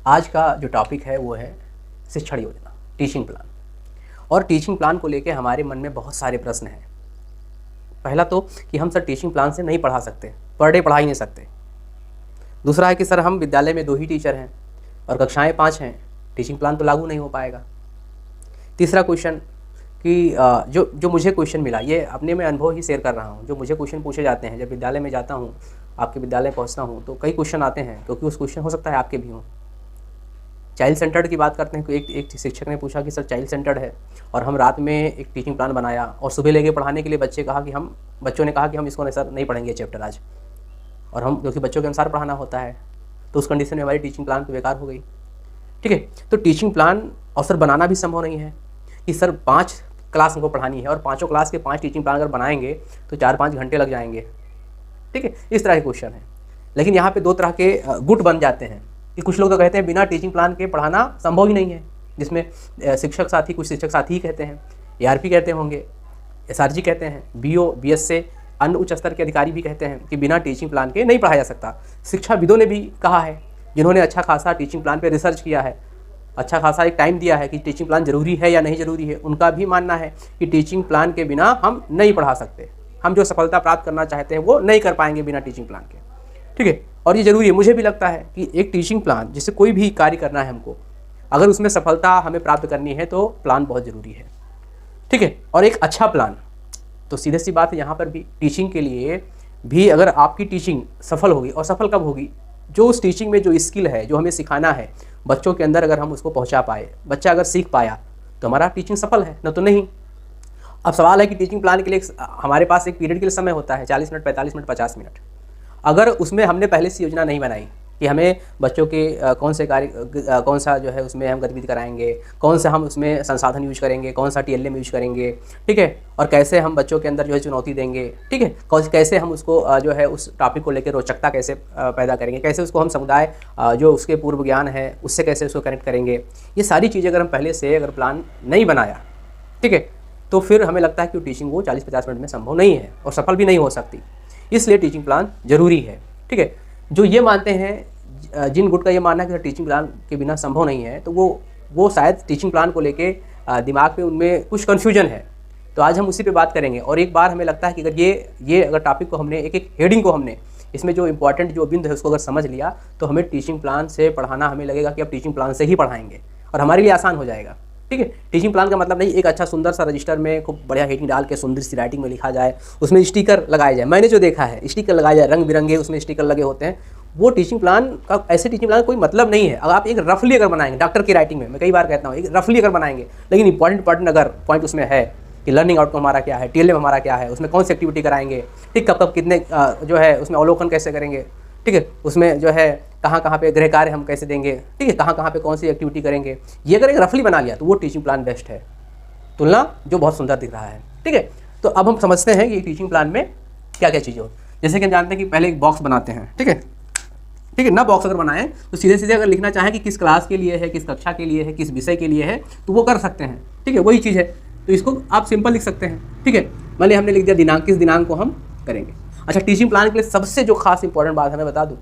आज का जो टॉपिक है वो है शिक्षण योजना, टीचिंग प्लान। और टीचिंग प्लान को लेके हमारे मन में बहुत सारे प्रश्न हैं। पहला तो कि हम सर टीचिंग प्लान से नहीं पढ़ा सकते, पर डे पढ़ा ही नहीं सकते। दूसरा है कि सर हम विद्यालय में 2 ही टीचर हैं और कक्षाएं 5 हैं, टीचिंग प्लान तो लागू नहीं हो पाएगा। तीसरा क्वेश्चन कि जो मुझे क्वेश्चन मिला, ये अपने में अनुभव ही शेयर कर रहा हूँ, जो मुझे क्वेश्चन पूछे जाते हैं जब विद्यालय में जाता हूँ, आपके विद्यालय पहुँचता हूँ, तो कई क्वेश्चन आते हैं, क्योंकि उस क्वेश्चन हो सकता है आपके भी हों। चाइल्ड सेंटर्ड की बात करते हैं तो एक शिक्षक ने पूछा कि सर चाइल्ड सेंटर्ड है और हम रात में एक टीचिंग प्लान बनाया और सुबह लेके पढ़ाने के लिए बच्चों ने कहा कि हम इसको सर नहीं पढ़ेंगे चैप्टर आज, और हम क्योंकि बच्चों के अनुसार पढ़ाना होता है, तो उस कंडीशन में हमारी टीचिंग प्लान तो बेकार हो गई। ठीक है, तो टीचिंग प्लान और सर बनाना भी संभव नहीं है कि सर 5 क्लास हमको पढ़ानी है और 5 क्लास के 5 टीचिंग प्लान अगर बनाएंगे तो 4-5 घंटे लग जाएंगे। ठीक है, इस तरह के क्वेश्चन है। लेकिन यहाँ पे 2 तरह के गुट बन जाते हैं कि कुछ लोग तो कहते हैं बिना टीचिंग प्लान के पढ़ाना संभव ही नहीं है, जिसमें कुछ शिक्षक साथी कहते हैं, ARP कहते होंगे, SRG कहते हैं, BO BS से अन्य उच्च स्तर के अधिकारी भी कहते हैं कि बिना टीचिंग प्लान के नहीं पढ़ाया जा सकता। शिक्षाविदों ने भी कहा है, जिन्होंने अच्छा खासा टीचिंग प्लान पे रिसर्च किया है, अच्छा खासा एक टाइम दिया है कि टीचिंग प्लान जरूरी है या नहीं जरूरी है, उनका भी मानना है कि टीचिंग प्लान के बिना हम नहीं पढ़ा सकते। हम जो सफलता प्राप्त करना चाहते हैं वो नहीं कर पाएंगे बिना टीचिंग प्लान के। ठीक है, और ये ज़रूरी है। मुझे भी लगता है कि एक टीचिंग प्लान, जिससे कोई भी कार्य करना है हमको, अगर उसमें सफलता हमें प्राप्त करनी है तो प्लान बहुत ज़रूरी है। ठीक है, और एक अच्छा प्लान, तो सीधे सी बात है यहाँ पर भी टीचिंग के लिए भी, अगर आपकी टीचिंग सफल होगी, और सफल कब होगी, जो उस टीचिंग में जो स्किल है, जो हमें सिखाना है बच्चों के अंदर, अगर हम उसको पहुँचा पाए, बच्चा अगर सीख पाया तो हमारा टीचिंग सफल है, न तो नहीं। अब सवाल है कि टीचिंग प्लान के लिए हमारे पास एक पीरियड के लिए समय होता है 40 मिनट, 45 मिनट, 50 मिनट। अगर उसमें हमने पहले से योजना नहीं बनाई कि हमें बच्चों के कौन सा जो है उसमें हम गतिविधि कराएंगे, कौन सा हम उसमें संसाधन यूज करेंगे, कौन सा TLM यूज करेंगे, ठीक है, और कैसे हम बच्चों के अंदर जो है चुनौती देंगे, ठीक है, कैसे हम उसको जो है उस टॉपिक को लेकर रोचकता कैसे पैदा करेंगे, कैसे उसको हम समुदाय जो उसके पूर्व ज्ञान है उससे कैसे उसको कनेक्ट करेंगे, ये सारी चीज़ें अगर हम पहले से अगर प्लान नहीं बनाया, ठीक है, तो फिर हमें लगता है कि टीचिंग वो 40-50 मिनट में संभव नहीं है और सफल भी नहीं हो सकती। इसलिए टीचिंग प्लान जरूरी है। ठीक है, जो ये मानते हैं, जिन गुट का ये मानना है कि टीचिंग प्लान के बिना संभव नहीं है, तो वो शायद टीचिंग प्लान को लेके दिमाग में उनमें कुछ कन्फ्यूजन है। तो आज हम उसी पे बात करेंगे। और एक बार हमें लगता है कि अगर ये अगर टॉपिक को हमने एक हेडिंग को हमने इसमें जो इंपॉर्टेंट जो बिंदु है उसको अगर समझ लिया, तो हमें टीचिंग प्लान से पढ़ाना, हमें लगेगा कि अब टीचिंग प्लान से ही पढ़ाएंगे और हमारे लिए आसान हो जाएगा। ठीक है, टीचिंग प्लान का मतलब नहीं एक अच्छा सुंदर सा रजिस्टर में खूब बढ़िया हेडिंग डाल के सुंदर सी राइटिंग में लिखा जाए, उसमें स्टिकर लगाए जाए। मैंने जो देखा है स्टिकर लगाए जाए, रंग बिरंगे उसमें स्टिकर लगे होते हैं, वो टीचिंग प्लान का, ऐसे टीचिंग प्लान का कोई मतलब नहीं है। अगर आप एक रफली अगर बनाएंगे, डॉक्टर की राइटिंग में मैं कई बार कहता हूँ, एक रफली अगर बनाएंगे, लेकिन इंपॉर्टेंट अगर पॉइंट उसमें है कि लर्निंग आउटकम हमारा क्या है, TLM हमारा क्या है, उसमें कौन सी एक्टिविटी कराएंगे, ठीक, कब कितने जो है उसमें अवलोकन कैसे करेंगे, ठीक है, उसमें जो है कहाँ पे गृह कार्य हम कैसे देंगे, ठीक है, कहाँ पे कौन सी एक्टिविटी करेंगे, ये अगर एक रफली बना लिया तो वो टीचिंग प्लान बेस्ट है, तुलना जो बहुत सुंदर दिख रहा है। ठीक है, तो अब हम समझते हैं कि टीचिंग प्लान में क्या क्या चीज़ें हो। जैसे कि हम जानते हैं कि पहले एक बॉक्स बनाते हैं, ठीक है ना, बॉक्स अगर बनाएं तो सीधे अगर लिखना चाहें कि किस क्लास के लिए है, किस कक्षा के लिए है, किस विषय के लिए है, तो वो कर सकते हैं। ठीक है, वही चीज़ है, तो इसको आप सिंपल लिख सकते हैं। ठीक है, मान लिया हमने लिख दिया दिनांक, किस दिनांक को हम करेंगे। अच्छा, टीचिंग प्लान के लिए सबसे जो खास इंपॉर्टेंट बात है मैं बता दूं,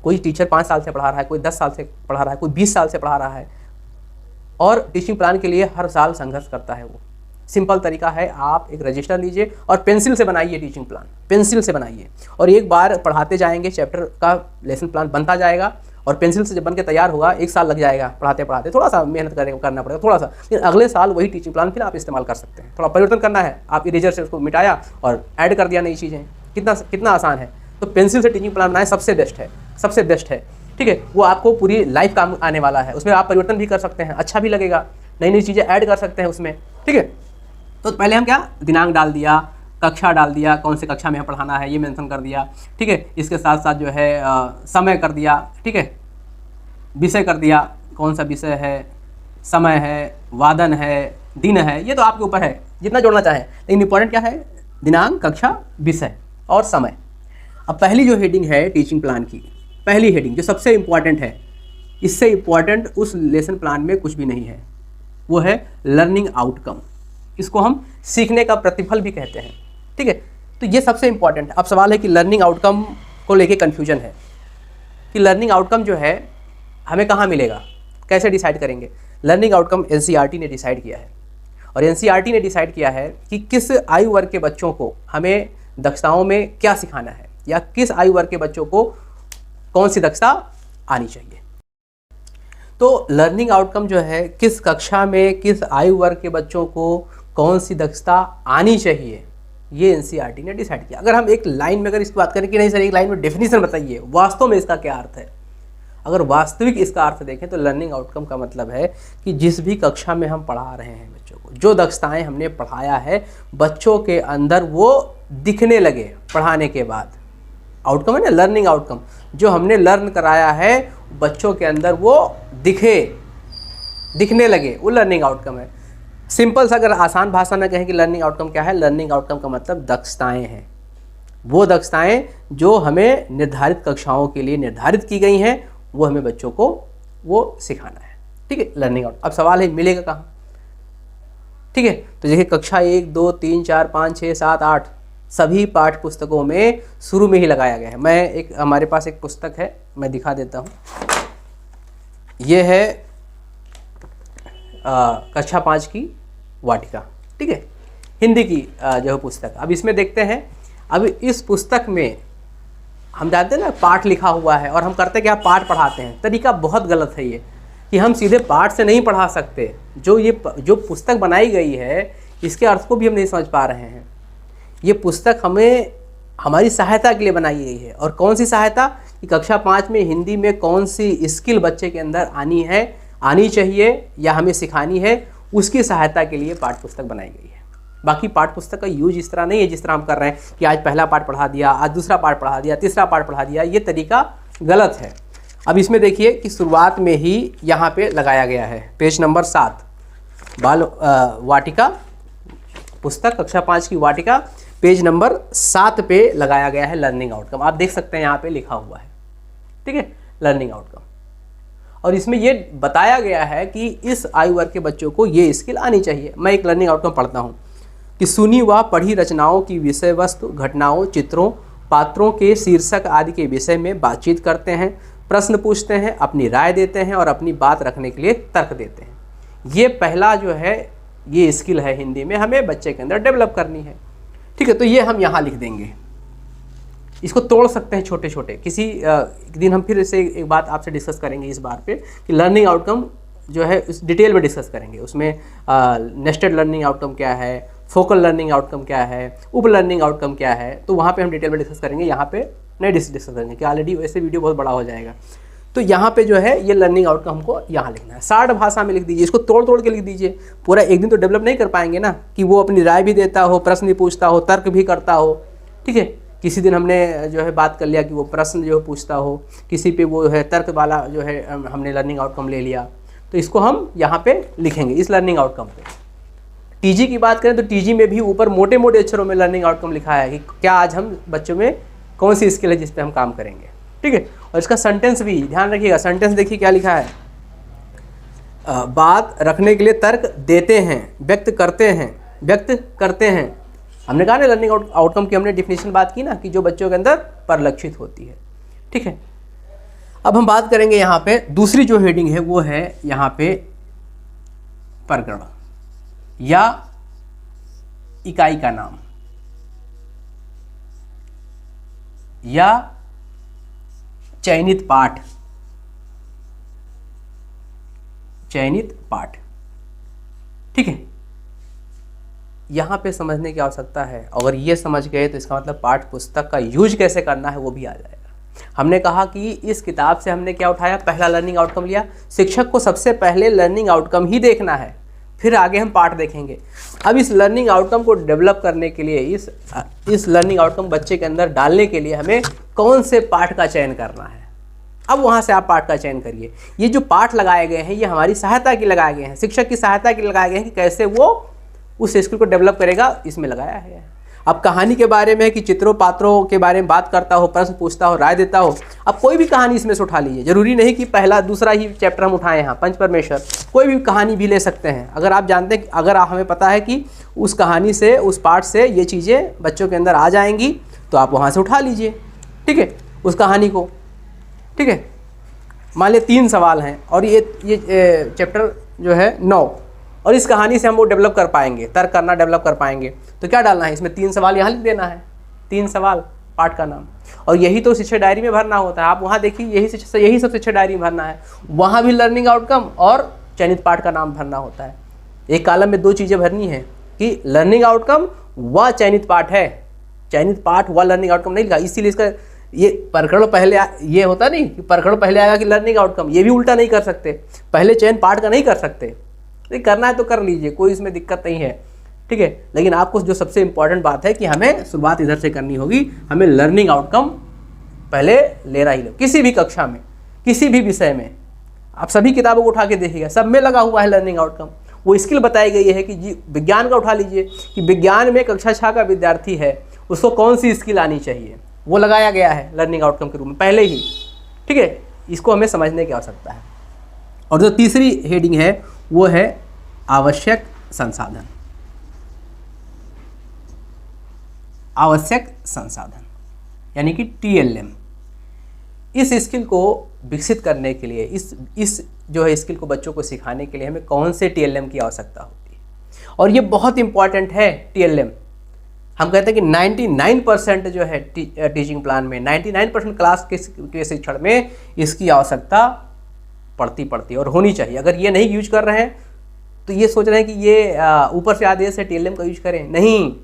कोई टीचर 5 साल से पढ़ा रहा है, कोई 10 साल से पढ़ा रहा है, कोई 20 साल से पढ़ा रहा है, और टीचिंग प्लान के लिए हर साल संघर्ष करता है। वो सिंपल तरीका है, आप एक रजिस्टर लीजिए और पेंसिल से बनाइए टीचिंग प्लान, पेंसिल से बनाइए, और एक बार पढ़ाते जाएंगे, चैप्टर का लेसन प्लान बनता जाएगा, और पेंसिल से जब बन के तैयार होगा 1 साल लग जाएगा पढ़ाते पढ़ाते, थोड़ा सा मेहनत करना पड़ेगा थोड़ा सा, लेकिन अगले साल वही टीचिंग प्लान फिर आप इस्तेमाल कर सकते हैं। थोड़ा परिवर्तन करना है, आप इरेजर से उसको मिटाया और ऐड कर दिया नई चीज़ें, कितना आसान है। तो पेंसिल से टीचिंग प्लान बनाए, सबसे बेस्ट है। ठीक है, वो आपको पूरी लाइफ काम आने वाला है, उसमें आप परिवर्तन भी कर सकते हैं, अच्छा भी लगेगा, नई चीज़ें ऐड कर सकते हैं उसमें। ठीक है, तो पहले हम क्या, दिनांक डाल दिया, कक्षा डाल दिया, कौन से कक्षा में हमें पढ़ाना है ये मेंशन कर दिया। ठीक है, इसके साथ साथ जो है समय कर दिया, ठीक है, विषय कर दिया, कौन सा विषय है, समय है, वादन है, दिन है, ये तो आपके ऊपर है जितना जोड़ना चाहें, लेकिन इंपॉर्टेंट क्या है, दिनांक, कक्षा, विषय और समय। अब पहली जो हेडिंग है टीचिंग प्लान की, पहली हेडिंग जो सबसे इम्पॉर्टेंट है, इससे इम्पॉर्टेंट उस लेसन प्लान में कुछ भी नहीं है, वो है लर्निंग आउटकम। इसको हम सीखने का प्रतिफल भी कहते हैं। ठीक है, तो ये सबसे इम्पॉर्टेंट है। अब सवाल है कि लर्निंग आउटकम को लेके कन्फ्यूजन है कि लर्निंग आउटकम जो है हमें कहाँ मिलेगा, कैसे डिसाइड करेंगे? लर्निंग आउटकम एनसीईआरटी ने डिसाइड किया है, और एनसीईआरटी ने डिसाइड किया है कि किस आयु वर्ग के बच्चों को हमें दक्षताओं में क्या सिखाना है, या किस आयु वर्ग के बच्चों को कौन सी दक्षता आनी चाहिए। तो लर्निंग आउटकम जो है, किस कक्षा में किस आयु वर्ग के बच्चों को कौन सी दक्षता आनी चाहिए, ये एनसीईआरटी ने डिसाइड किया। अगर हम एक लाइन में अगर इसकी बात करें कि नहीं सर एक लाइन में डेफिनेशन बताइए, वास्तव में इसका क्या अर्थ है, अगर वास्तविक इसका अर्थ देखें तो लर्निंग आउटकम का मतलब है कि जिस भी कक्षा में हम पढ़ा रहे हैं बच्चों को, जो दक्षताएं हमने पढ़ाया है बच्चों के अंदर वो दिखने लगे पढ़ाने के बाद। आउटकम है ना लर्निंग आउटकम, जो हमने लर्न कराया है बच्चों के अंदर वो दिखने लगे, वो लर्निंग आउटकम है। सिंपल सा अगर आसान भाषा में कहें कि लर्निंग आउटकम क्या है, लर्निंग आउटकम का मतलब दक्षताएं हैं, वो दक्षताएं जो हमें निर्धारित कक्षाओं के लिए निर्धारित की गई हैं, वो हमें बच्चों को वो सिखाना है। ठीक है, लर्निंग आउट। अब सवाल है मिलेगा कहाँ? ठीक है, तो देखिए कक्षा 1, 2, 3, 4, 5, 6, 7, 8 सभी पाठ्य पुस्तकों में शुरू में ही लगाया गया है। मैं हमारे पास एक पुस्तक है, मैं दिखा देता हूँ। ये है कक्षा 5 की वाटिका। ठीक है, हिंदी की जो पुस्तक। अब इसमें देखते हैं, अब इस पुस्तक में हम जानते हैं ना पाठ लिखा हुआ है, और हम करते क्या, पाठ पढ़ाते हैं। तरीका बहुत गलत है ये, कि हम सीधे पाठ से नहीं पढ़ा सकते। जो पुस्तक बनाई गई है इसके अर्थ को भी हम नहीं समझ पा रहे हैं। ये पुस्तक हमें हमारी सहायता के लिए बनाई गई है, और कौन सी सहायता, कि कक्षा 5 में हिंदी में कौन सी स्किल बच्चे के अंदर आनी चाहिए या हमें सिखानी है, उसकी सहायता के लिए पाठ्य पुस्तक बनाई गई है। बाकी पाठ्य पुस्तक का यूज इस तरह नहीं है जिस तरह हम कर रहे हैं कि आज पहला पाठ पढ़ा दिया, आज दूसरा पाठ पढ़ा दिया, तीसरा पाठ पढ़ा दिया। ये तरीका गलत है। अब इसमें देखिए कि शुरुआत में ही यहाँ पे लगाया गया है पेज नंबर 7, बाल वाटिका पुस्तक कक्षा 5 की वाटिका, पेज नंबर 7 पे लगाया गया है लर्निंग आउटकम। आप देख सकते हैं यहाँ पे लिखा हुआ है। ठीक है, लर्निंग आउटकम। और इसमें ये बताया गया है कि इस आयु वर्ग के बच्चों को ये स्किल आनी चाहिए। मैं एक लर्निंग आउटकम पढ़ता हूँ कि सुनी व पढ़ी रचनाओं की विषय वस्तु, घटनाओं, चित्रों, पात्रों के शीर्षक आदि के विषय में बातचीत करते हैं, प्रश्न पूछते हैं, अपनी राय देते हैं और अपनी बात रखने के लिए तर्क देते हैं। ये पहला जो है ये स्किल है हिंदी में हमें बच्चे के अंदर डेवलप करनी है। ठीक है, तो ये हम यहाँ लिख देंगे। इसको तोड़ सकते हैं छोटे छोटे। किसी दिन हम फिर इसे एक बात आपसे डिस्कस करेंगे इस बार पे कि लर्निंग आउटकम जो है उस डिटेल में डिस्कस करेंगे। उसमें नेस्टेड लर्निंग आउटकम क्या है, फोकल लर्निंग आउटकम क्या है, उप लर्निंग आउटकम क्या है, तो वहाँ पे हम डिटेल में डिस्कस करेंगे। यहाँ पे नहीं डिस्कस करेंगे कि ऑलरेडी वैसे वीडियो बहुत बड़ा हो जाएगा। तो यहाँ पे जो है ये लर्निंग आउटकम हमको यहाँ लिखना है। 60 भाषा में लिख दीजिए, इसको तोड़ तोड़ के लिख दीजिए। पूरा एक दिन तो डेवलप नहीं कर पाएंगे ना, कि वो अपनी राय भी देता हो, प्रश्न भी पूछता हो, तर्क भी करता हो। ठीक है, किसी दिन हमने जो है बात कर लिया कि वो प्रश्न जो पूछता हो, किसी पे वो है तर्क वाला जो है हमने लर्निंग आउटकम ले लिया, तो इसको हम यहाँ पे लिखेंगे इस लर्निंग आउटकम पे। टीजी की बात करें तो टीजी में भी ऊपर मोटे मोटे अक्षरों में लर्निंग आउटकम लिखा है कि क्या आज हम बच्चों में कौन सी स्किल है जिस पे हम काम करेंगे। ठीक है, और इसका सेंटेंस भी ध्यान रखिएगा। सेंटेंस देखिए क्या लिखा है, बात रखने के लिए तर्क देते हैं, व्यक्त करते हैं। हमने कहा ना लर्निंग आउटकम की हमने डिफिनेशन बात की ना, कि जो बच्चों के अंदर परिलक्षित होती है। ठीक है, अब हम बात करेंगे यहाँ पे दूसरी जो हेडिंग है वो है यहाँ पे प्रकरण या इकाई का नाम या चयनित पाठ। ठीक है, यहाँ पे समझने की आवश्यकता है। अगर ये समझ गए तो इसका मतलब पाठ्य पुस्तक का यूज कैसे करना है वो भी आ जाएगा। हमने कहा कि इस किताब से हमने क्या उठाया, पहला लर्निंग आउटकम लिया। शिक्षक को सबसे पहले लर्निंग आउटकम ही देखना है, फिर आगे हम पाठ देखेंगे। अब इस लर्निंग आउटकम को डेवलप करने के लिए, इस लर्निंग आउटकम बच्चे के अंदर डालने के लिए हमें कौन से पाठ का चयन करना है। अब वहाँ से आप पाठ का चयन करिए। ये जो पाठ लगाए गए हैं ये हमारी सहायता के लगाए गए हैं, शिक्षक की सहायता के लगाए गए हैं कि कैसे वो उस स्किल को डेवलप करेगा, इसमें लगाया है। अब कहानी के बारे में कि चित्रों पात्रों के बारे में बात करता हो, प्रश्न पूछता हो, राय देता हो। अब कोई भी कहानी इसमें से उठा लीजिए, जरूरी नहीं कि पहला दूसरा ही चैप्टर हम उठाएं। यहाँ पंचपरमेश्वर कोई भी कहानी भी ले सकते हैं। अगर आप जानते हैं, अगर हमें पता है कि उस कहानी से, उस पाठ से ये चीज़ें बच्चों के अंदर आ जाएंगी, तो आप वहाँ से उठा लीजिए। ठीक है, उस कहानी को। ठीक है, मान लिया 3 सवाल हैं और ये चैप्टर जो है 9, और इस कहानी से हम वो डेवलप कर पाएंगे, तर्क करना डेवलप कर पाएंगे। तो क्या डालना है इसमें, 3 सवाल यहाँ लिख देना है, 3 सवाल पाठ का नाम। और यही तो शिक्षक डायरी में भरना होता है। आप वहाँ देखिए यही सब शिक्षक डायरी में भरना है। वहाँ भी लर्निंग आउटकम और चयनित पाठ का नाम भरना होता है। एक कॉलम में 2 चीज़ें भरनी है कि लर्निंग आउटकम व चयनित पाठ है, चयनित पाठ व लर्निंग आउटकम नहीं लिखा। इसीलिए इसका ये प्रकरण पहले ये होता नहीं कि प्रकरण पहले आएगा कि लर्निंग आउटकम, ये भी उल्टा नहीं कर सकते, पहले चयन पाठ का नहीं कर सकते। करना है तो कर लीजिए, कोई इसमें दिक्कत नहीं है, ठीक है। लेकिन आपको जो सबसे इंपॉर्टेंट बात है कि हमें शुरुआत इधर से करनी होगी, हमें लर्निंग आउटकम पहले लेना ही लो। किसी भी कक्षा में, किसी भी विषय में, आप सभी किताबों को उठा के देखिएगा, सब में लगा हुआ है लर्निंग आउटकम। वो स्किल बताई गई है कि जी विज्ञान का उठा लीजिए कि विज्ञान में कक्षा 6 का विद्यार्थी है, उसको कौन सी स्किल आनी चाहिए, वो लगाया गया है लर्निंग आउटकम के रूप में पहले ही, ठीक है। इसको हमें समझने की आवश्यकता है। और जो तीसरी हेडिंग है वो है आवश्यक संसाधन। आवश्यक संसाधन यानी कि TLM। इस स्किल को विकसित करने के लिए, इस जो है स्किल को बच्चों को सिखाने के लिए हमें कौन से TLM की आवश्यकता होती है। और ये बहुत इंपॉर्टेंट है TLM। हम कहते हैं कि 99% जो है टीचिंग प्लान में, 99% क्लास के शिक्षण में इसकी आवश्यकता पड़ती और होनी चाहिए। अगर ये नहीं यूज कर रहे हैं तो ये सोच रहे हैं कि ये ऊपर से आदेश है TLM का यूज करें, नहीं,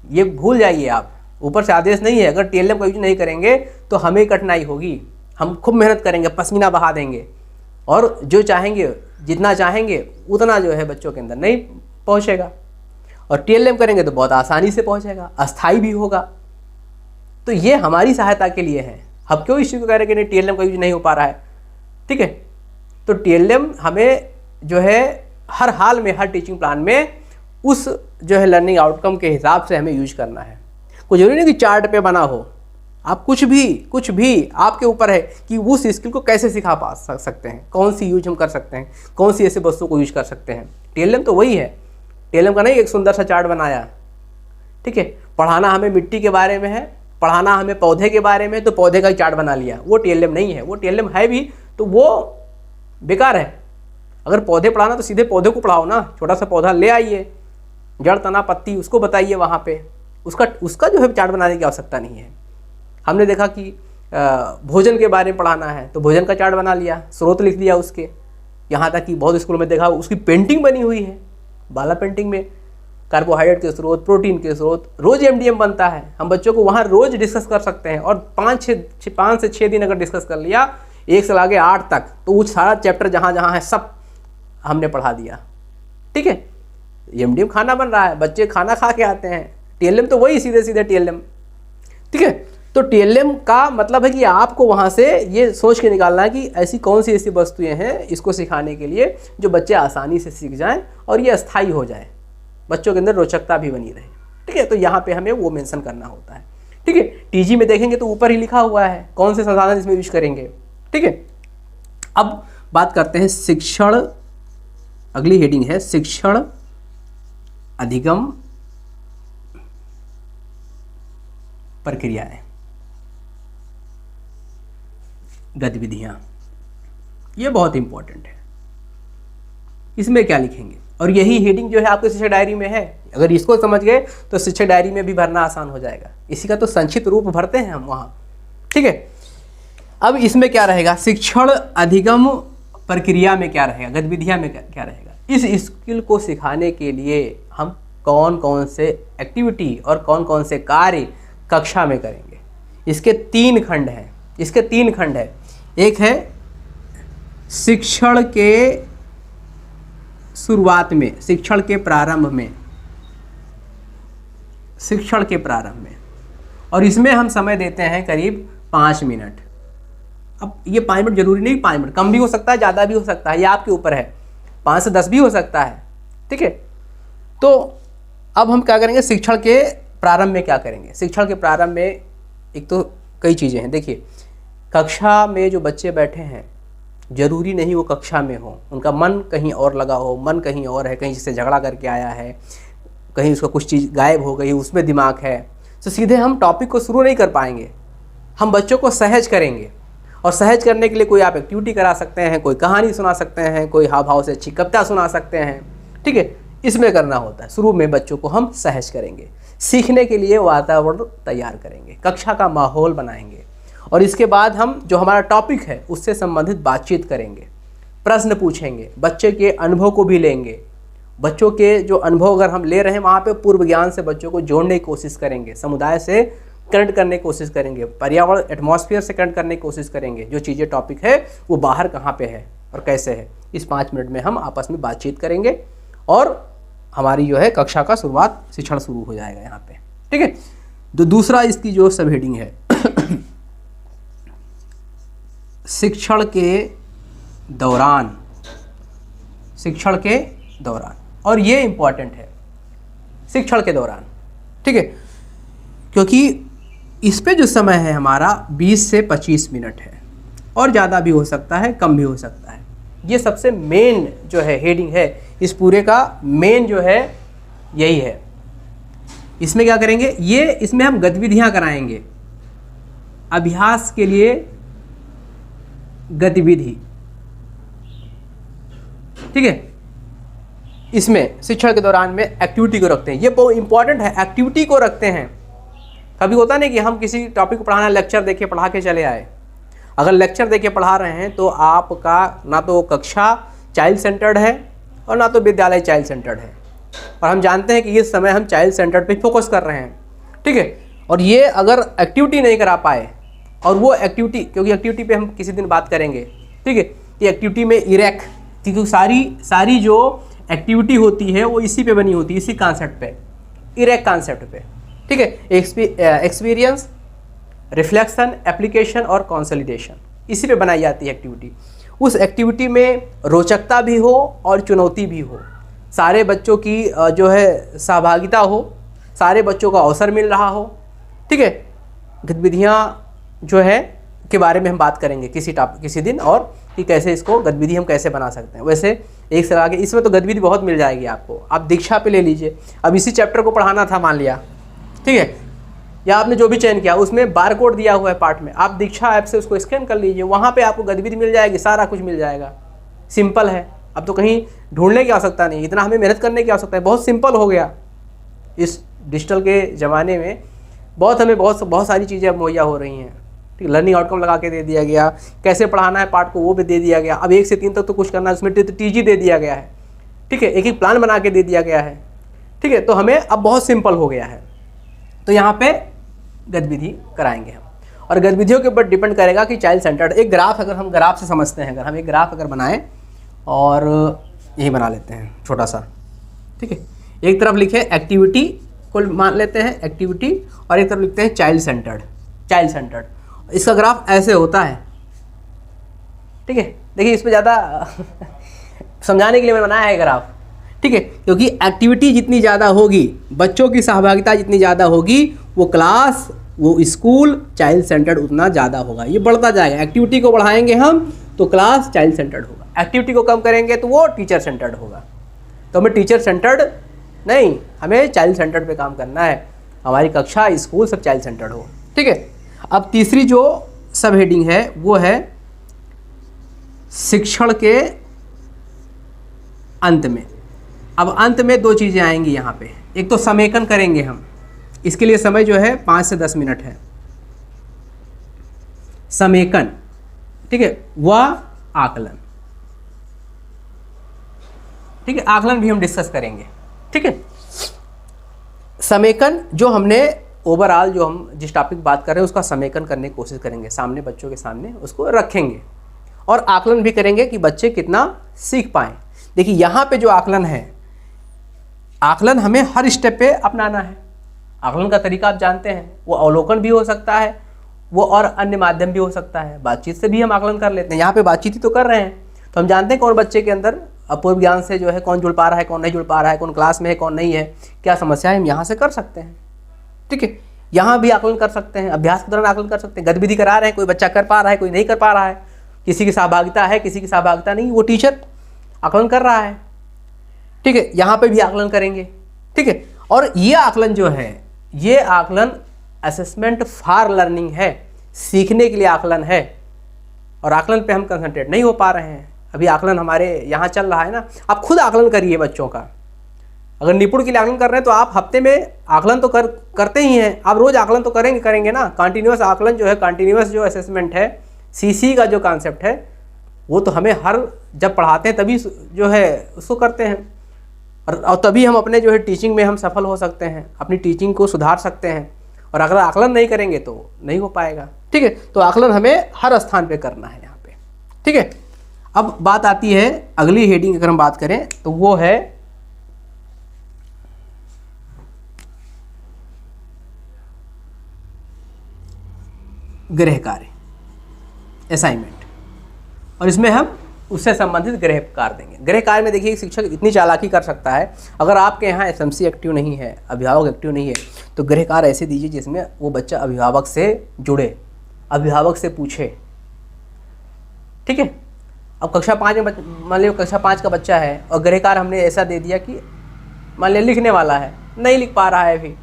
ये भूल जाइए आप। ऊपर से आदेश नहीं है। अगर TLM का यूज नहीं करेंगे तो हमें कठिनाई होगी। हम खूब मेहनत करेंगे, पसीना बहा देंगे और जो चाहेंगे, जितना चाहेंगे उतना जो है बच्चों के अंदर नहीं पहुँचेगा। और TLM करेंगे तो बहुत आसानी से पहुँचेगा, अस्थाई भी होगा। तो ये हमारी सहायता के लिए है। हम क्यों इस चीज़ को कह रहे हैं कि नहीं TLM का यूज नहीं हो पा रहा है, ठीक है। तो TLM हमें जो है हर हाल में, हर टीचिंग प्लान में उस जो है लर्निंग आउटकम के हिसाब से हमें यूज करना है। कोई जरूरी नहीं कि चार्ट पे बना हो, आप कुछ भी आपके ऊपर है कि उस स्किल को कैसे सिखा पा सकते हैं, कौन सी यूज हम कर सकते हैं, कौन सी ऐसे वस्तुओं को यूज कर सकते हैं। TLM तो वही है। TLM का नहीं एक सुंदर सा चार्ट बनाया, ठीक है। पढ़ाना हमें मिट्टी के बारे में है, पढ़ाना हमें पौधे के बारे में, तो पौधे का चार्ट बना लिया, वो TLM नहीं है। वो TLM है भी तो वो बेकार है। अगर पौधे पढ़ाना तो सीधे पौधे को पढ़ाओ ना, छोटा सा पौधा ले आइए, जड़ तना पत्ती उसको बताइए वहाँ पे, उसका जो है चार्ट बनाने की आवश्यकता नहीं है। हमने देखा कि भोजन के बारे में पढ़ाना है तो भोजन का चार्ट बना लिया, स्रोत लिख दिया उसके। यहाँ तक कि बहुत स्कूलों में देखा उसकी पेंटिंग बनी हुई है, बाला पेंटिंग में कार्बोहाइड्रेट के स्रोत, प्रोटीन के स्रोत, रोज MDM बनता है। हम बच्चों को वहाँ रोज डिस्कस कर सकते हैं और 5 से 6 दिन अगर डिस्कस कर लिया, 1 से आगे 8 तक, तो वो सारा चैप्टर जहाँ जहाँ है सब हमने पढ़ा दिया, ठीक है। MDM खाना बन रहा है, बच्चे खाना खा के आते हैं। TLM तो वही सीधे TLM, ठीक है। तो TLM का मतलब है कि आपको वहाँ से ये सोच के निकालना है कि ऐसी कौन सी ऐसी वस्तुएं हैं इसको सिखाने के लिए जो बच्चे आसानी से सीख जाएं और ये अस्थायी हो जाए, बच्चों के अंदर रोचकता भी बनी रहे, ठीक है। तो यहाँ पे हमें वो मेंशन करना होता है, ठीक है। TG में देखेंगे तो ऊपर ही लिखा हुआ है कौन से संसाधन इसमें यूज करेंगे, ठीक है। अब बात करते हैं शिक्षण, अगली हेडिंग है शिक्षण अधिगम प्रक्रियाएं, गतिविधियां। ये बहुत इंपॉर्टेंट है। इसमें क्या लिखेंगे, और यही हेडिंग जो है आपके शिक्षक डायरी में है। अगर इसको समझ गए तो शिक्षक डायरी में भी भरना आसान हो जाएगा। इसी का तो संक्षिप्त रूप भरते हैं हम वहाँ, ठीक है। अब इसमें क्या रहेगा, शिक्षण अधिगम प्रक्रिया में क्या रहेगा, गतिविधियां में क्या रहेगा। इस स्किल को सिखाने के लिए हम कौन कौन से एक्टिविटी और कौन कौन से कार्य कक्षा में करेंगे। इसके 3 खंड हैं। एक है शिक्षण के शुरुआत में, शिक्षण के प्रारंभ में, और इसमें हम समय देते हैं करीब 5 मिनट। अब ये 5 मिनट जरूरी नहीं, 5 मिनट कम भी हो सकता है, ज़्यादा भी हो सकता है, ये आपके ऊपर है। 5 से 10 भी हो सकता है, ठीक है। तो अब हम क्या करेंगे, शिक्षण के प्रारंभ में क्या करेंगे। शिक्षण के प्रारंभ में एक तो कई चीज़ें हैं। देखिए, कक्षा में जो बच्चे बैठे हैं जरूरी नहीं वो कक्षा में हो, उनका मन कहीं और लगा हो, मन कहीं और है, कहीं जिससे झगड़ा करके आया है, कहीं उसका कुछ चीज़ गायब हो गई, उसमें दिमाग है, तो सीधे हम टॉपिक को शुरू नहीं कर पाएंगे। हम बच्चों को सहज करेंगे और सहज करने के लिए कोई आप एक्टिविटी करा सकते हैं, कोई कहानी सुना सकते हैं, कोई हाव भाव से अच्छी कविता सुना सकते हैं, ठीक है, इसमें करना होता है। शुरू में बच्चों को हम सहज करेंगे, सीखने के लिए वातावरण तैयार करेंगे, कक्षा का माहौल बनाएंगे, और इसके बाद हम जो हमारा टॉपिक है उससे संबंधित बातचीत करेंगे, प्रश्न पूछेंगे, बच्चे के अनुभव को भी लेंगे। बच्चों के जो अनुभव अगर हम ले रहे हैं वहाँ पे पूर्व ज्ञान से बच्चों को जोड़ने की कोशिश करेंगे, समुदाय से कनेक्ट करने की कोशिश करेंगे, पर्यावरण एटमॉस्फेयर से कनेक्ट करने की कोशिश करेंगे। जो चीज़ें टॉपिक है वो बाहर कहाँ पे है और कैसे है, इस 5 मिनट में हम आपस में बातचीत करेंगे और हमारी जो है कक्षा का शुरुआत, शिक्षण शुरू हो जाएगा यहाँ पे, ठीक है। तो दूसरा इसकी जो सब हेडिंग है शिक्षण के दौरान, शिक्षण के दौरान, और ये इम्पॉर्टेंट है शिक्षण के दौरान, ठीक है, क्योंकि इस पे जो समय है हमारा 20 से 25 मिनट है, और ज़्यादा भी हो सकता है, कम भी हो सकता है। ये सबसे मेन जो है हेडिंग है, इस पूरे का मेन जो है यही है। इसमें क्या करेंगे, ये इसमें हम गतिविधियाँ कराएंगे, अभ्यास के लिए गतिविधि, ठीक है। इसमें शिक्षण के दौरान में एक्टिविटी को रखते हैं, ये बहुत इंपॉर्टेंट है, एक्टिविटी को रखते हैं। कभी होता नहीं कि हम किसी टॉपिक को पढ़ाना, लेक्चर देके पढ़ा के चले आए। अगर लेक्चर देके पढ़ा रहे हैं तो आपका ना तो कक्षा चाइल्ड सेंटर्ड है और ना तो विद्यालय चाइल्ड सेंटर्ड है, और हम जानते हैं कि इस समय हम चाइल्ड सेंटर्ड पे फोकस कर रहे हैं, ठीक है। और ये अगर एक्टिविटी नहीं करा पाए, और वो एक्टिविटी, क्योंकि एक्टिविटी पे हम किसी दिन बात करेंगे, ठीक है, ये एक्टिविटी में इरेक, क्योंकि सारी जो एक्टिविटी होती है वो इसी पे बनी होती है, इसी कॉन्सेप्ट पे, इरेक कॉन्सेप्ट पे, ठीक है। एक्सपीरियंस, रिफ्लेक्शन, एप्लीकेशन और कंसोलिडेशन, इसी पे बनाई जाती है एक्टिविटी। उस एक्टिविटी में रोचकता भी हो और चुनौती भी हो, सारे बच्चों की जो है सहभागिता हो, सारे बच्चों को अवसर मिल रहा हो, ठीक है। गतिविधियाँ जो है के बारे में हम बात करेंगे किसी दिन, और कि कैसे इसको गतिविधि हम कैसे बना सकते हैं। वैसे एक से आगे इसमें तो गतिविधि बहुत मिल जाएगी आपको। आप दीक्षा पे ले लीजिए, अब इसी चैप्टर को पढ़ाना था मान लिया, ठीक है, या आपने जो भी चयन किया उसमें बार कोड दिया हुआ है पार्ट में, आप दीक्षा ऐप से उसको स्कैन कर लीजिए, वहाँ पे आपको गतिविधि मिल जाएगी, सारा कुछ मिल जाएगा। सिंपल है, अब तो कहीं ढूंढने की आवश्यकता नहीं, इतना हमें मेहनत करने की आवश्यकता है, बहुत सिंपल हो गया। इस डिजिटल के ज़माने में हमें बहुत सारी चीज़ें अब मुहैया हो रही हैं, ठीक है। लर्निंग आउटकम लगा के दे दिया गया, कैसे पढ़ाना है पार्ट को वो भी दे दिया गया। अब 1 से 3 तक तो कुछ करना है, उसमें टीजी दे दिया गया है, ठीक है, एक प्लान बना के दे दिया गया है, ठीक है। तो हमें अब बहुत सिंपल हो गया है। तो यहाँ पे गतिविधि कराएंगे हम, और गतिविधियों के ऊपर डिपेंड करेगा कि चाइल्ड सेंटर्ड। एक ग्राफ, अगर हम ग्राफ से समझते हैं, अगर हम एक ग्राफ अगर बनाएं, और यही बना लेते हैं छोटा सा, ठीक है, एक तरफ लिखे एक्टिविटी को मान लेते हैं एक्टिविटी, और एक तरफ लिखते हैं चाइल्ड सेंटर्ड। इसका ग्राफ ऐसे होता है, ठीक है। देखिए इसमें ज़्यादा समझाने के लिए मैंने बनाया है ग्राफ, ठीक है, क्योंकि एक्टिविटी जितनी ज़्यादा होगी, बच्चों की सहभागिता जितनी ज़्यादा होगी, वो क्लास, वो स्कूल चाइल्ड सेंटर्ड उतना ज़्यादा होगा, ये बढ़ता जाएगा। एक्टिविटी को बढ़ाएंगे हम तो क्लास चाइल्ड सेंटर्ड होगा, एक्टिविटी को कम करेंगे तो वो टीचर सेंटर्ड होगा। तो हमें टीचर सेंटर्ड नहीं, हमें चाइल्ड सेंटर्ड पे काम करना है, हमारी कक्षा स्कूल सब चाइल्ड सेंटर्ड हो, ठीक है। अब तीसरी जो सब हेडिंग है वो है शिक्षण के अंत में। अब अंत में 2 चीज़ें आएंगी यहाँ पे, एक तो समेकन करेंगे हम, इसके लिए समय जो है 5 से 10 मिनट है, समेकन, ठीक है, व आकलन, ठीक है, आकलन भी हम डिस्कस करेंगे, ठीक है। समेकन जो हमने ओवरऑल जो हम जिस टॉपिक बात कर रहे हैं उसका समेकन करने की कोशिश करेंगे, सामने बच्चों के सामने उसको रखेंगे, और आकलन भी करेंगे कि बच्चे कितना सीख पाएँ। देखिए यहाँ पे जो आकलन है, आकलन हमें हर स्टेप पे अपनाना है। आकलन का तरीका आप जानते हैं, वो अवलोकन भी हो सकता है, वो और अन्य माध्यम भी हो सकता है, बातचीत से भी हम आकलन कर लेते हैं। यहाँ पे बातचीत ही तो कर रहे हैं, तो हम जानते हैं कौन बच्चे के अंदर अपूर्व ज्ञान से जो है कौन जुड़ पा रहा है, कौन नहीं जुड़ पा रहा है, कौन क्लास में है, कौन नहीं है, क्या समस्या है, हम यहाँ से कर सकते हैं, ठीक है। यहाँ भी आकलन कर सकते हैं, अभ्यास के दौरान आकलन कर सकते हैं। गतिविधि करा रहे हैं, कोई बच्चा कर पा रहा है, कोई नहीं कर पा रहा है, किसी की सहभागिता है, किसी की सहभागिता नहीं, वो टीचर आकलन कर रहा है, ठीक है, यहाँ पे भी आकलन करेंगे, ठीक है। और ये आकलन जो है, ये आकलन असेसमेंट फॉर लर्निंग है, सीखने के लिए आकलन है, और आकलन पे हम कंसंट्रेट नहीं हो पा रहे हैं। अभी आकलन हमारे यहाँ चल रहा है ना, आप खुद आकलन करिए बच्चों का। अगर निपुण के लिए आकलन कर रहे हैं तो आप हफ्ते में आकलन तो करते ही हैं, आप रोज़ आकलन तो करेंगे ना। कंटिन्यूस आकलन जो है, कंटिन्यूस जो असेसमेंट है, सीसी का जो कॉन्सेप्ट है, वो तो हमें हर जब पढ़ाते हैं तभी जो है उसको करते हैं, और तभी हम अपने जो है टीचिंग में हम सफल हो सकते हैं, अपनी टीचिंग को सुधार सकते हैं। और अगर आकलन नहीं करेंगे तो नहीं हो पाएगा। ठीक है, तो आकलन हमें हर स्थान पे करना है यहाँ पे। ठीक है, अब बात आती है अगली हेडिंग, अगर हम बात करें तो वो है गृह कार्य, असाइनमेंट, और इसमें हम उससे संबंधित गृह कार्य देंगे। गृह कार्य में देखिए शिक्षक इतनी चालाकी कर सकता है, अगर आपके यहाँ एसएमसी एक्टिव नहीं है, अभिभावक एक्टिव नहीं है, तो गृह कार्य ऐसे दीजिए जिसमें वो बच्चा अभिभावक से जुड़े, अभिभावक से पूछे। ठीक है, अब कक्षा 5 में मान लीजिए कक्षा 5 का बच्चा है और गृह कार्य हमने ऐसा दे दिया कि मान लिया लिखने वाला है, नहीं लिख पा रहा है अभी,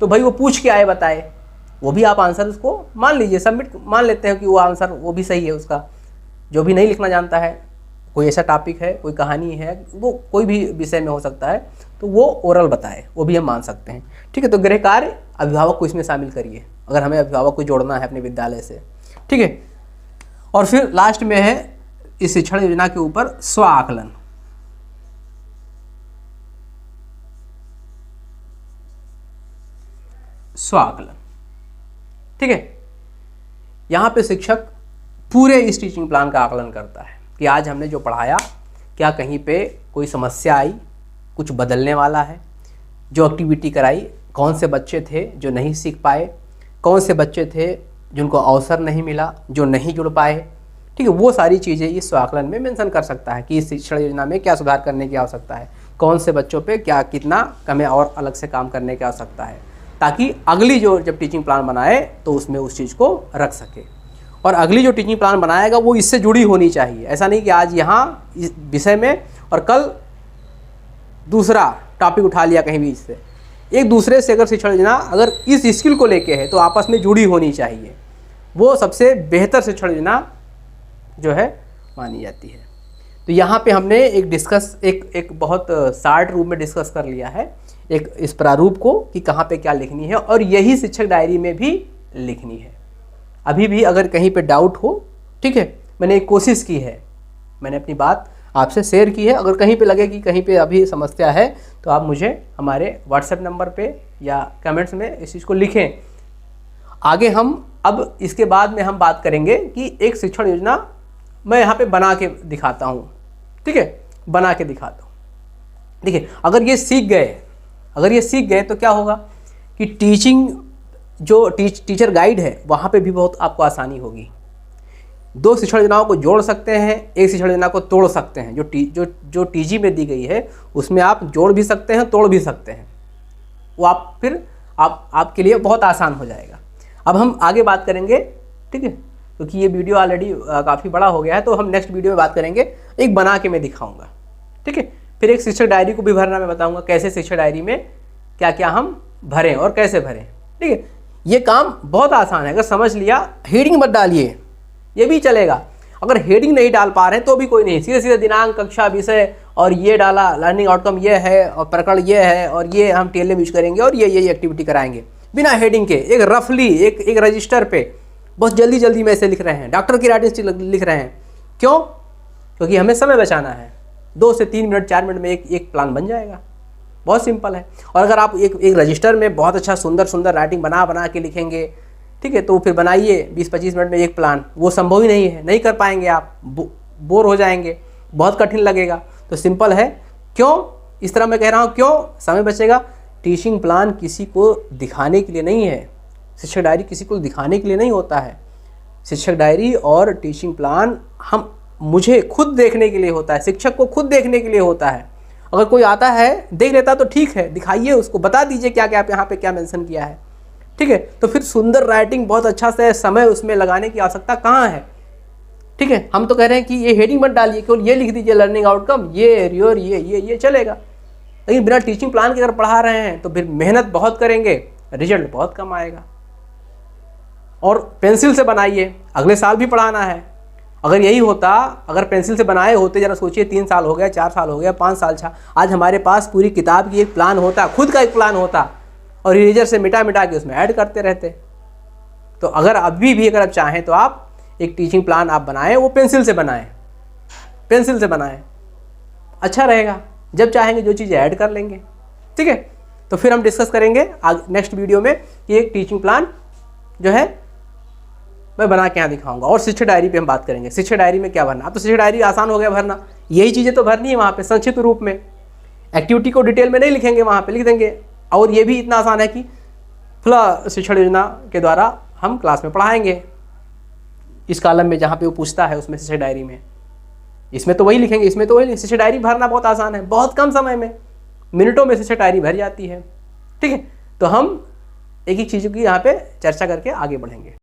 तो भाई वो पूछ के आए बताए, वो भी आप आंसर उसको मान लीजिए, सबमिट मान लेते हैं कि वो आंसर वो भी सही है उसका। जो भी नहीं लिखना जानता है, कोई ऐसा टॉपिक है, कोई कहानी है, वो कोई भी विषय में हो सकता है, तो वो ओरल बताए, वो भी हम मान सकते हैं। ठीक है, तो गृह कार्य अभिभावक को इसमें शामिल करिए, अगर हमें अभिभावक को जोड़ना है अपने विद्यालय से। ठीक है, और फिर लास्ट में है इस शिक्षण योजना के ऊपर स्व आकलन। स्व आकलन, ठीक है, यहाँ पे शिक्षक पूरे इस टीचिंग प्लान का आकलन करता है कि आज हमने जो पढ़ाया, क्या कहीं पे कोई समस्या आई, कुछ बदलने वाला है, जो एक्टिविटी कराई, कौन से बच्चे थे जो नहीं सीख पाए, कौन से बच्चे थे जिनको अवसर नहीं मिला, जो नहीं जुड़ पाए। ठीक है, वो सारी चीज़ें इस स्वाकलन में मेंशन कर सकता है कि इस शिक्षण योजना में क्या सुधार करने की आवश्यकता है, कौन से बच्चों पे क्या कितना हमें और अलग से काम करने की आवश्यकता है, ताकि अगली जो जब टीचिंग प्लान बनाए तो उसमें उस चीज़ को रख सके। और अगली जो टीचिंग प्लान बनाएगा वो इससे जुड़ी होनी चाहिए। ऐसा नहीं कि आज यहाँ इस विषय में और कल दूसरा टॉपिक उठा लिया कहीं भी इससे। एक दूसरे से अगर शिक्षण योजना अगर इस स्किल को लेके है तो आपस में जुड़ी होनी चाहिए, वो सबसे बेहतर शिक्षण योजना जो है मानी जाती है। तो यहाँ पे हमने एक बहुत शार्ट रूप में डिस्कस कर लिया है एक इस प्रारूप को कि कहाँ पे क्या लिखनी है, और यही शिक्षक डायरी में भी लिखनी है। अभी भी अगर कहीं पे डाउट हो, ठीक है, मैंने एक कोशिश की है, मैंने अपनी बात आपसे शेयर की है। अगर कहीं पे लगे कि कहीं पे अभी समस्या है तो आप मुझे हमारे व्हाट्सएप नंबर पे या कमेंट्स में इस चीज़ को लिखें। आगे हम अब इसके बाद में हम बात करेंगे कि एक शिक्षण योजना मैं यहाँ पे बना के दिखाता हूँ। ठीक है, बना के दिखाता हूँ। देखिए, अगर ये सीख गए तो क्या होगा कि टीचिंग जो टीचर गाइड है वहाँ पे भी बहुत आपको आसानी होगी। दो शिक्षण योजनाओं को जोड़ सकते हैं, एक शिक्षण योजना को तोड़ सकते हैं। जो टीजी में दी गई है उसमें आप जोड़ भी सकते हैं, तोड़ भी सकते हैं। वो आपके लिए बहुत आसान हो जाएगा। अब हम आगे बात करेंगे, ठीक है, क्योंकि ये वीडियो ऑलरेडी काफ़ी बड़ा हो गया है, तो हम नेक्स्ट वीडियो में बात करेंगे। एक बना के मैं दिखाऊंगा, ठीक है। फिर एक शिक्षक डायरी को भी भरना मैं बताऊंगा, कैसे शिक्षक डायरी में क्या क्या हम भरें और कैसे भरें, ठीक है। ये काम बहुत आसान है, अगर समझ लिया। हेडिंग मत डालिए, ये भी चलेगा। अगर हेडिंग नहीं डाल पा रहे हैं तो भी कोई नहीं, सीधे सीधे दिनांक, कक्षा, विषय और ये डाला, लर्निंग आउटकम ये है और प्रकरण ये है और ये हम टीएलएम यूज करेंगे और ये एक्टिविटी कराएंगे, बिना हेडिंग के। एक रफली एक रजिस्टर पे बहुत जल्दी जल्दी में ऐसे लिख रहे हैं, डॉक्टर की राइटिंग लिख रहे हैं। क्यों? क्योंकि हमें समय बचाना है। 2 से 3 मिनट 4 मिनट में एक प्लान बन जाएगा, बहुत सिंपल है। और अगर आप एक रजिस्टर में बहुत अच्छा सुंदर राइटिंग बना के लिखेंगे, ठीक है, तो फिर बनाइए 20-25 मिनट में एक प्लान, वो संभव ही नहीं है, नहीं कर पाएंगे आप, बोर हो जाएंगे, बहुत कठिन लगेगा। तो सिंपल है। क्यों इस तरह मैं कह रहा हूँ? क्यों? समय बचेगा। टीचिंग प्लान किसी को दिखाने के लिए नहीं है, शिक्षक डायरी किसी को दिखाने के लिए नहीं होता है। शिक्षक डायरी और टीचिंग प्लान मुझे खुद देखने के लिए होता है, शिक्षक को खुद देखने के लिए होता है। अगर कोई आता है देख लेता तो ठीक है, दिखाइए उसको, बता दीजिए क्या क्या आप यहाँ पे क्या मेंशन किया है, ठीक है। तो फिर सुंदर राइटिंग बहुत अच्छा से समय उसमें लगाने की आवश्यकता कहाँ है, ठीक है। हम तो कह रहे हैं कि ये हेडिंग मत डालिए, केवल ये लिख दीजिए लर्निंग आउटकम, ये रियोर ये चलेगा। लेकिन बिना टीचिंग प्लान के अगर पढ़ा रहे हैं तो फिर मेहनत बहुत करेंगे, रिजल्ट बहुत कम आएगा। और पेंसिल से बनाइए, अगले साल भी पढ़ाना है। अगर यही होता, अगर पेंसिल से बनाए होते, जरा सोचिए 3 साल हो गया, 4 साल हो गया, 5 साल छा, आज हमारे पास पूरी किताब की एक प्लान होता, खुद का एक प्लान होता, और इरेजर से मिटा मिटा के उसमें ऐड करते रहते। तो अगर अभी भी अगर आप चाहें तो आप एक टीचिंग प्लान आप बनाएं, वो पेंसिल से बनाएं, पेंसिल से बनाएं, अच्छा रहेगा। जब चाहेंगे जो चीज़ें ऐड कर लेंगे, ठीक है। तो फिर हम डिस्कस करेंगे नेक्स्ट वीडियो में कि एक टीचिंग प्लान जो है मैं बना के यहाँ दिखाऊंगा। और शिक्षा डायरी पे हम बात करेंगे, शिक्षा डायरी में क्या भरना। अब तो शिक्षा डायरी आसान हो गया भरना, यही चीज़ें तो भरनी है वहाँ पे संक्षिप्त रूप में, एक्टिविटी को डिटेल में नहीं लिखेंगे, वहाँ पे लिख देंगे। और ये भी इतना आसान है कि फला शिक्षण योजना के द्वारा हम क्लास में पढ़ाएंगे, इस कॉलम में जहाँ पे वो पूछता है उसमें शिक्षा डायरी में, इसमें तो वही लिखेंगे, इसमें तो वही। शिक्षा डायरी भरना बहुत आसान है, बहुत कम समय में, मिनटों में शिक्षा डायरी भर जाती है, ठीक है। तो हम एक एक चीज़ों की यहाँ पे चर्चा करके आगे बढ़ेंगे।